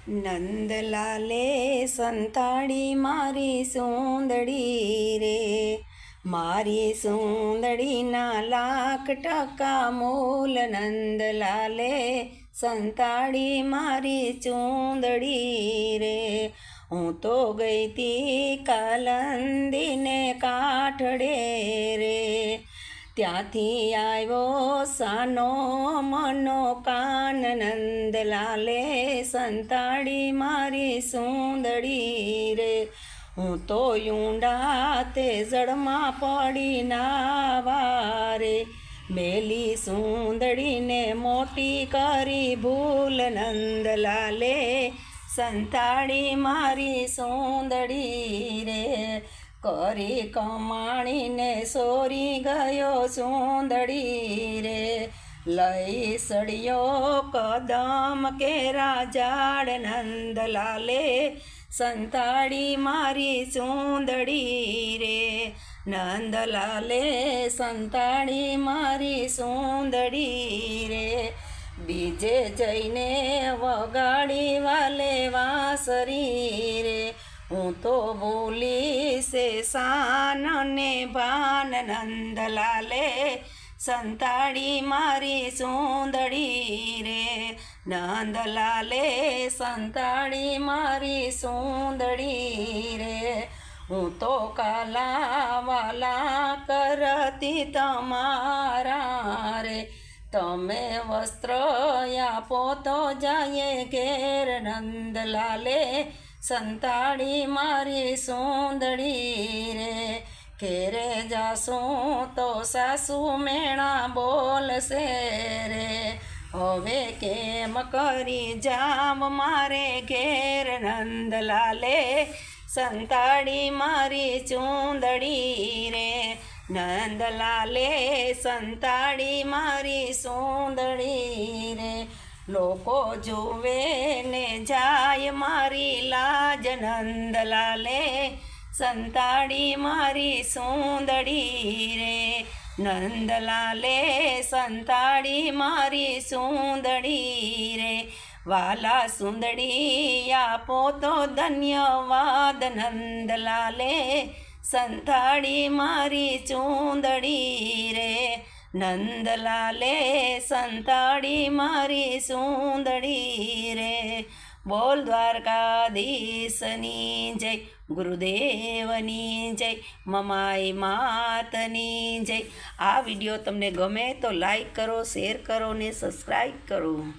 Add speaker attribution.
Speaker 1: નંદલાલે સંતાડી મારી સુંદડી રે, મારી સુંદડીના લાખ ટકા મોલ. નંદલાલે સંતાડી મારી ચૂંદડી રે, હું તો ગઈ તી કાલંદીને કાઠડે રે, ત્યાંથી આવ્યો સાનો મનો કાન. નંદલાલે સંતાડી મારી સુંદડી રે, હું તો ઊંડા તે જળમાં પડી નાવા રે, મેલી સુંદડીને મોટી કરી ભૂલ. નંદલાલે સંતાડી મારી સુંદડી રે, કરી કમાણીને સોરી ગયો સુંદડી રે, લઈ સળિયો કદમ કેરા ઝાડ. નંદલાલે સંતાડી મારી સુંદડી રે, નંદલાલે સંતાડી મારી સુંદડી રે, બીજે જઈને વગાડી વાલે વાંસરી રે, હું તો ભૂલી સે શાન ને ભાન. નંદલાલે સંતાડી મારી સુંદડી રે, નંદલાલે સંતાડી મારી સુંદડી રે, હું તો કાલા વાલા કરતી તમારા રે, તમે વસ્ત્ર આપો તો જાય ઘેર. નંદલાલે સંતાડી મારી સુંદડી રે, ઘેરે જાશું તો સાસુ મેણા બોલશે રે, હવે કેમ કરી જાવ મારે ઘેર. નંદલાલે સંતાડી મારી ચૂંદડી રે, નંદલાલે સંતાડી મારી સુંદડી રે, લોકો જુએ ને જાય મારી લાજ. નંદલાલે સંતાડી મારી સુંદડી રે, નંદલાલે સંતાડી મારી સુંદડી રે, વાલા સુંદડી આપો તો ધન્યવાદ. નંદલાલે સંતાડી મારી ચૂંદડી રે, નંદલાલે સંતાડી મારી સુંદડી રે. બોલ દ્વારકાધીશની જય, ગુરુદેવની જય, મમાઈ માતની જય. આ વિડીયો તમને ગમે તો લાઈક કરો, શેર કરો ને સબસ્ક્રાઈબ કરો.